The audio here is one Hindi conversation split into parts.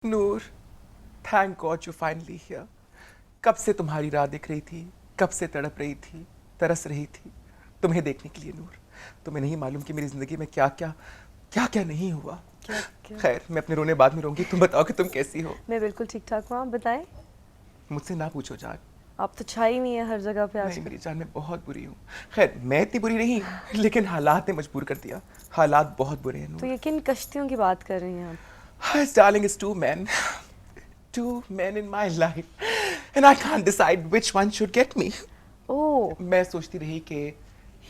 Noor, thank God you finally here. कब से तुम्हारी राह दिख रही थी, कब से तड़प रही थी, तरस रही थी तुम्हें देखने के लिए नूर। तुम्हें नहीं मालूम कि मेरी ज़िंदगी में क्या क्या नहीं हुआ। क्या क्या? खैर, मैं अपने रोने बाद में रहूंगी। तुम बताओ कि तुम कैसी हो। मैं बिल्कुल ठीक ठाक हूँ। आप बताएं। मुझसे ना पूछो जान। आप तो छाई हुई हैं हर जगह पे नहीं आजकल। मेरी जान, मैं बहुत बुरी हूँ। खैर, मैं इतनी बुरी नहीं, लेकिन हालात ने मजबूर कर दिया। हालात बहुत बुरे हैं तो नूर। ये किन कश्तियों की बात कर रही हैं आप? Darling, it's two men in my life, and I can't decide which one should get me. ओह, मैं सोचती रही कि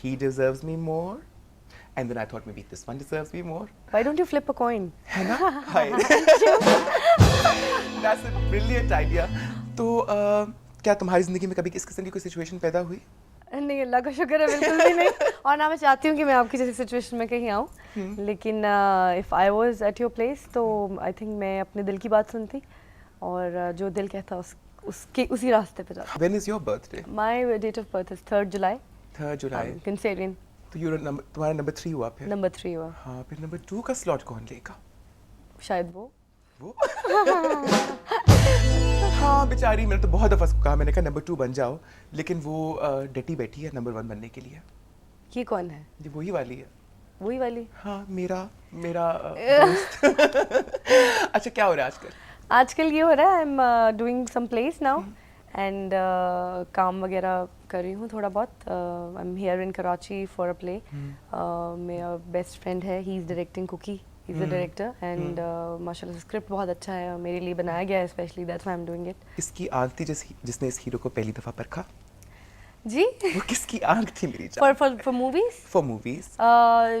he deserves me more, and then I thought maybe this one deserves me more. Why don't you flip a coin? है ना? हाय। That's a brilliant idea. तो क्या तुम्हारी जिंदगी में कभी इस किस्म की कोई सिचुएशन पैदा हुई? नहीं, अल्लाह का शुक्र है, बिल्कुल भी नहीं। और ना मैं चाहती हूँ कि मैं आपकी जैसी सिचुएशन में कहीं आऊँ, लेकिन if I was at your place तो आई थिंक मैं अपने दिल की बात सुनती और जो दिल कहता उसके उसी रास्ते पे जाती। When is your birthday? My date of birth is 3 July. 3 July. Cancerian. तो तुम्हारा नंबर 3 हुआ फिर। नंबर 3 हुआ। हाँ, फिर नंबर 2 का स्लॉट कौन लेगा? शायद वो। हाँ बेचारी, मैंने तो बहुत दफ़ा उसको कहा, मैंने कहा नंबर 2 बन जाओ, लेकिन वो डटी बैठी है नंबर 1 बनने के लिए। ये कौन है? ये वही वाली है। वही वाली? हाँ, मेरा मेरा दोस्त। अच्छा, क्या हो रहा है आजकल? आजकल ये हो रहा है, I am doing some plays now and काम वगैरह कर रही हूँ थोड़ा बहुत। I am here in Karachi for a play. मेरा बेस्ट फ्रेंड है, he is directing Cookie, he is a director and माशाल्लाह स्क्रिप्ट बहुत अच्छा है, मेरे लिए बनाया गया है specially, that's why I am doing it. किसकी आंख थी जिसने इस हीरो को पहली दफ़ा परखा? जी। वो किसकी आंख थी मेरी जान? For movies for movies.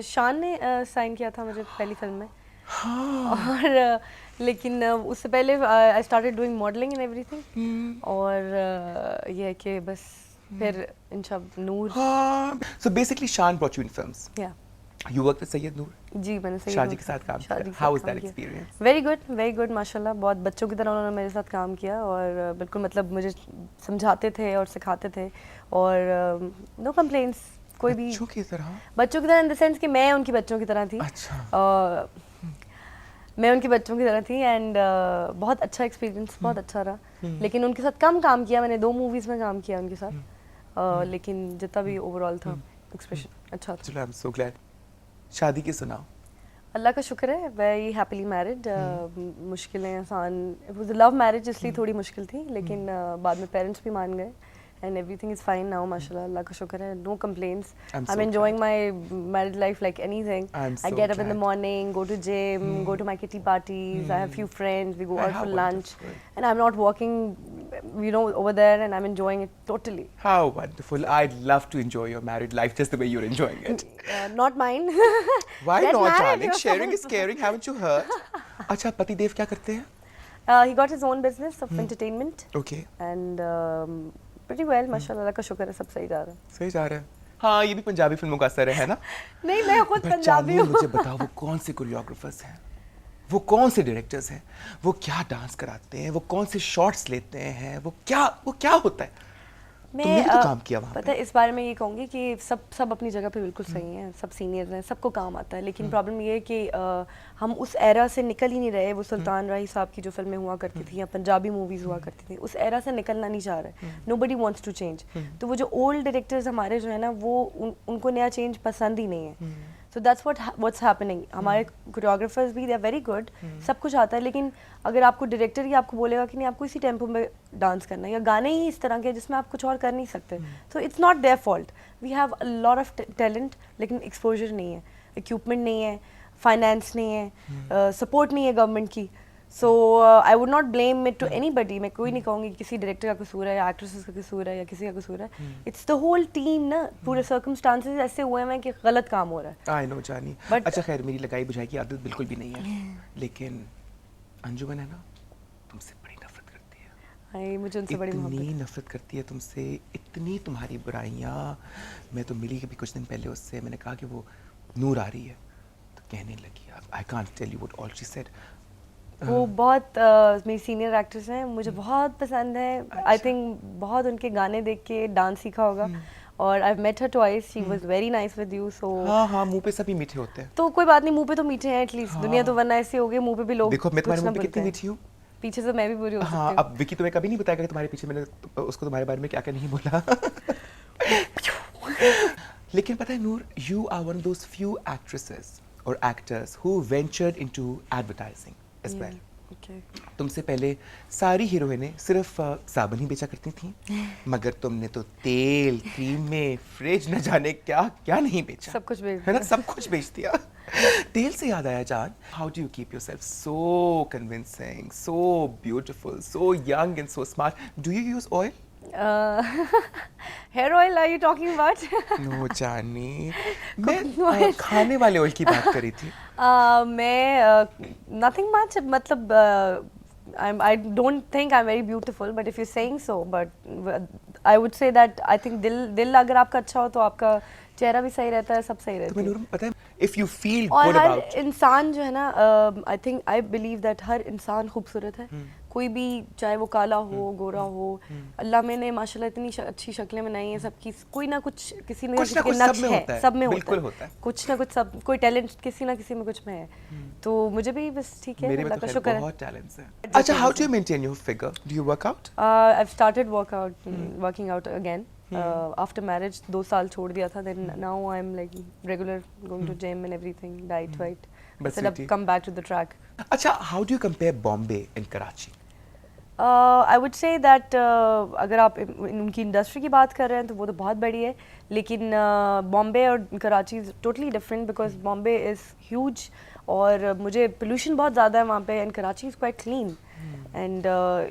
शान ने साइन किया था मुझे पहली फिल्म में। हाँ। और लेकिन उससे पहले I started doing modelling and everything. और ये है कि बस फिर इंशाल्लाह नूर। हाँ, so basically Shan brought you in films. या You worked with Sayyid Noor. जी, मैंने सही शादी के साथ काम किया। How was that experience? Very good माशाल्लाह। बहुत बच्चों की तरह उन्होंने मेरे साथ काम किया और बिल्कुल मतलब मुझे समझाते थे और सिखाते थे और नो कंप्लेंट्स कोई भी। बच्चों की तरह? बच्चों की तरह इन द सेंस कि मैं उनकी बच्चों की तरह थी। अच्छा। मैं उनकी बच्चों की तरह थी एंड बहुत अच्छा एक्सपीरियंस, बहुत अच्छा रहा। लेकिन उनके साथ कम काम किया मैंने, 2 मूवीज़ में काम किया उनके साथ। लेकिन जितना भी ओवरऑल था एक्सप्रेशन अच्छा था। चलो, आई एम सो ग्लैड। शादी की सुनाओ। अल्लाह का शुक्र है, वेरी हैप्पीली मैरिड। मुश्किलें आसान, it was a love marriage इसलिए थोड़ी मुश्किल थी, लेकिन बाद में पेरेंट्स भी मान गए and everything is fine now माशाल्लाह, अल्लाह का शुक्र है, no complaints. I'm I am so enjoying my married life like anything. I'm I so get up in the glad. morning, go to gym, go to my kitty parties, I have few friends, we go Ah, out how for lunch, wonderful. and I'm not working, over there, and I'm enjoying it totally. How wonderful. I'd love to enjoy your married life just the way you're enjoying it. Not mine. Why Get not, married darling? yourself. Sharing is caring. Haven't you heard? अच्छा, पतिदेव क्या करते हैं? He got his own business of entertainment, Okay. and pretty well, माशाल्लाह, अल्लाह का शुक्र है, सब सही जा रहा है। सही जा रहा है। हाँ, ये भी पंजाबी फिल्मों का असर है ना? नहीं, मैं खुद पंजाबी हूँ। मुझे बताओ, वो कौन से कोरियोग्राफर्स हैं? वो कौन से डायरेक्टर्स हैं? वो क्या डांस कराते हैं? वो कौन से शॉट्स लेते हैं? वो क्या होता है? तुमने भी तो काम किया वहाँ पता है, इस बारे में ये कहूँगी कि सब अपनी जगह पे बिल्कुल सही हैं, सब सीनियर्स हैं, सबको काम आता है, लेकिन प्रॉब्लम ये है कि हम उस एरा से निकल ही नहीं रहे। वो सुल्तान राही साहब की जो फिल्में हुआ करती थी या पंजाबी मूवीज़ हुआ करती थी, उस एरा से निकलना नहीं चाह रहे। Nobody wants to change. तो वो जो ओल्ड डायरेक्टर्स हमारे जो है ना, वो उनको नया चेंज पसंद ही नहीं है। So that's what's happening. हमारे कोरियोग्राफर्स भी दे आर वेरी गुड, सब कुछ आता है, लेकिन अगर आपको डायरेक्टर ही आपको बोलेगा कि नहीं आपको इसी टेम्पो में डांस करना है, या गाने ही इस तरह के जिसमें आप कुछ और कर नहीं सकते, तो it's not their fault. We have a lot of talent, लेकिन एक्सपोजर नहीं है, इक्विपमेंट नहीं है, फाइनेंस नहीं है, सपोर्ट नहीं है गवर्नमेंट की। So I would not blame it to anybody. मैं कोई नहीं कहूँगी किसी डायरेक्टर का कसूर है या एक्ट्रेसेस का कसूर है या किसी का कसूर है। इट्स द होल टीम ना, पूरे सर्कमस्टांसेस ऐसे हुए हैं कि गलत काम हो रहा है। आई नो जानी। But- अच्छा खैर, मेरी लगाई बुझाई की आदत बिल्कुल भी नहीं है, लेकिन अंजुमन है ना, तुमसे बड़ी नफरत करती है। आई, मुझे उनसे बड़ी मोहब्बत इतनी नफरत करती है तुमसे, इतनी तुम्हारी बुराइयाँ। मैं तो मिली अभी कुछ दिन पहले उससे, मैंने कहा कि वो नूर आ रही है, तो कहने लगी, I can't tell you what all she said. वो बहुत मेरी सीनियर एक्ट्रेस हैं, मुझे बहुत पसंद है। आई थिंक बहुत उनके गाने देख के डांस सीखा होगा और I met her twice, she was very nice with you, so हाँ हाँ, मुंह पे सभी मीठे होते हैं। तो कोई बात नहीं, मुंह पे तो मीठे हैं एटलीस्ट, दुनिया तो वरना ऐसी हो गई मुंह पे भी लोग देखो मैं तुम्हारे कुछ मुंह ना पे कितनी बोलते हैं। मीठी हूँ। पीछे से मैं भी बुरी हो हाँ, सकती हूँ। अब विकी तुम्हें कभी नहीं बताएगा कि तुम्हारे पीछे मैंने उसको तुम्हारे बारे में क्या क्या नहीं बोला। लेकिन पता है Noor, you are one of those few actresses और actors who ventured into advertising as well. Okay. तुमसे पहले सारी हीरोइनें सिर्फ साबुन ही बेचा करती थी, मगर तुमने तो तेल, क्रीमें, फ्रिज, न जाने क्या क्या नहीं बेचा। सब कुछ बेच है ना, दिया। सब कुछ बेच दिया। तेल से याद आया जान, how do you keep yourself so convincing, so beautiful, so young and so smart? Do you use oil? Hair oil are you talking about? No जानी, मैं खाने वाले ऑयल की बात करी थी। मैं नथिंग मच, मतलब I don't think I'm very beautiful, but if you're saying so, but I would say that I think दिल अगर आपका अच्छा हो तो आपका चेहरा भी सही रहता है, सब सही रहता तुम्हें है। नूर पता है, इफ यू फील और गुड हर अबाउट, इंसान जो है ना, I think I believe that हर इंसान खूबसूरत है, कोई भी, चाहे वो काला हो, गोरा हो, अल्लाह में ने माशाल्लाह इतनी अच्छी शक्लें बनाई हैं सबकी, कोई ना कुछ किसी में कुछ ना किसी के कुछ सब नक्श में है, होता है, सब में बिल्कुल होता होता है, है। कुछ ना कुछ, सब कोई टैलेंट किसी ना किसी में कुछ में है, तो मुझे भी बस ठीक है, मेरे में अल्लाह तो का खैर शुक्र है। बहुत टैलेंट्स हैं। अच्छा, how do you maintain your figure? Do you work out? I've started working out again. After marriage, 2 साल छोड़ दिया था. Then now I'm like regular, going to gym and everything, diet, right. But Said अब sweetie- come back to the track. अच्छा, how do you compare Bombay and Karachi? I would say that अगर आप उनकी इंडस्ट्री की बात कर रहे हैं तो वो तो बहुत बड़ी है, लेकिन बॉम्बे और Karachi is totally different, because Bombay is huge और मुझे पोल्यूशन बहुत ज़्यादा है वहाँ पे, and Karachi is quite clean, and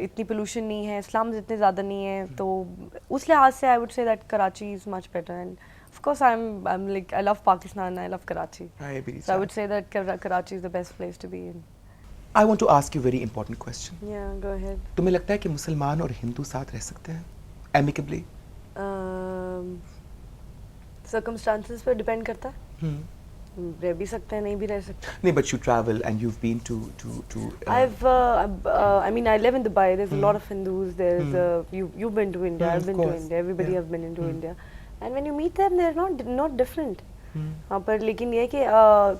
इतनी पोल्यूशन नहीं है, स्लम्स इतने ज़्यादा नहीं है, तो उस लिहाज से I would say that Karachi is much better, and of course I'm like I love Pakistan, I love Karachi, I agree, so I would say that Karachi is the best place to be in. I want to ask you a very important question. Yeah, go ahead. तुम्हें लगता है कि मुसलमान और हिंदू साथ रह सकते हैं amicably? Circumstances पे डिपेंड करता है, रह भी सकते हैं, नहीं भी रह सकते। नहीं, but you travel and you've been to I mean, I live in Dubai. There's a lot of Hindus. There's you've been to India. I've of been to course. India. Everybody Yeah. have been into India. And when you meet them, they're not different. हाँ, पर लेकिन ये है कि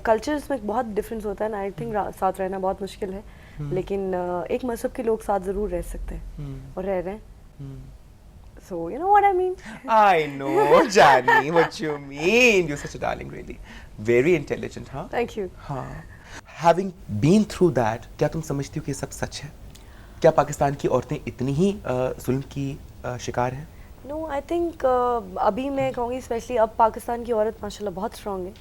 कल्चर्स में बहुत डिफरेंस होता है ना, आई थिंक साथ रहना बहुत मुश्किल है, लेकिन एक मज़हब के लोग साथ ज़रूर रह सकते हैं और रह रहे हैं, so you know what I mean. I know, Jani, what you mean. You're such a darling, really. Very intelligent, huh? Thank you. हाँ. Having been through that, क्या तुम समझती हो कि ये सब सच है? क्या पाकिस्तान की औरतें इतनी ही जुल्म की शिकार हैं? No, I think अभी मैं कहूँगी स्पेशली अब पाकिस्तान की औरत माशाल्लाह बहुत स्ट्रांग है।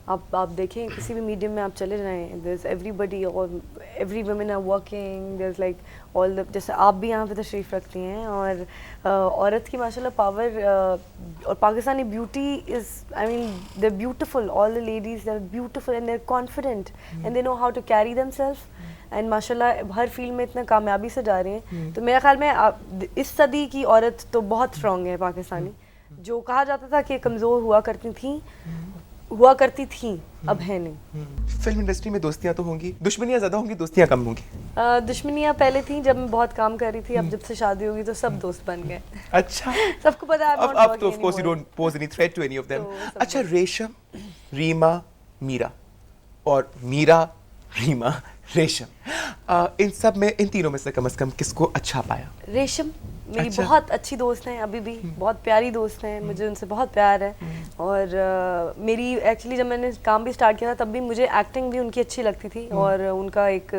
आप देखें किसी भी मीडियम में आप चले जाएं, there's everybody और every women are working, there's like all the, जैसे आप भी यहाँ पे तशरीफ़ रखती हैं, और औरत की माशाल्लाह पावर, और Pakistani beauty is, I mean they're beautiful, all the ladies they're beautiful and they're confident and they know how to carry themselves, and माशाल्लाह हर फील्ड में इतना कामयाबी से जा रही हैं, तो मेरे ख्याल में इस सदी की औरत तो बहुत स्ट्रांग है पाकिस्तानी। जो कहा जाता था कि कमज़ोर हुआ करती थी, अब है नहीं। फिल्म इंडस्ट्री में दोस्तियां तो होंगी, दुश्मनियां ज्यादा होंगी, दोस्तियां कम होंगी। दुश्मनियाँ पहले थी जब मैं बहुत काम कर रही थी, अब जब से शादी होगी तो सब दोस्त बन गए। अच्छा, सबको पता है अब तो of course you don't pose any threat to any of them. तो सब अच्छा, रेशम, रीमा, मीरा और मीरा, रीमा, रेशम, इन सब में, इन तीनों में से कम किसको अच्छा पाया? रेशम मेरी अच्छा। बहुत अच्छी दोस्त हैं, अभी भी बहुत प्यारी दोस्त हैं, मुझे उनसे बहुत प्यार है, और मेरी एक्चुअली जब मैंने काम भी स्टार्ट किया था तब भी मुझे एक्टिंग भी उनकी अच्छी लगती थी, और उनका एक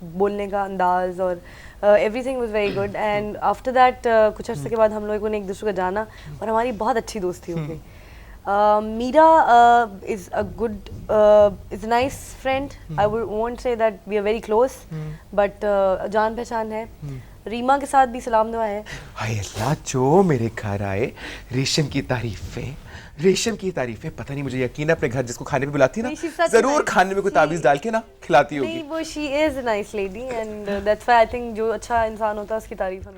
बोलने का अंदाज और everything was very good, and after that कुछ अर्से के बाद हम लोगों ने एक दूसरे को जाना और हमारी बहुत अच्छी दोस्ती हो गई। Meera is a good, is a nice friend. I won't say that we are very close, but जान पहचान है। रीमा के साथ भी सलाम दुआ है। हाय अल्लाह, जो मेरे घर आए, रेशम की तारीफें, रेशम की तारीफें, पता नहीं, मुझे यकीन है अपने घर जिसको खाने पे बुलाती है नहीं, she's ना, such a जरूर nice- खाने में कोई ताबीज डाल के ना खिलाती होगी। नहीं, वो she is a nice lady and that's why I think जो अच्छा इंसान होता है उसकी तारीफ हमें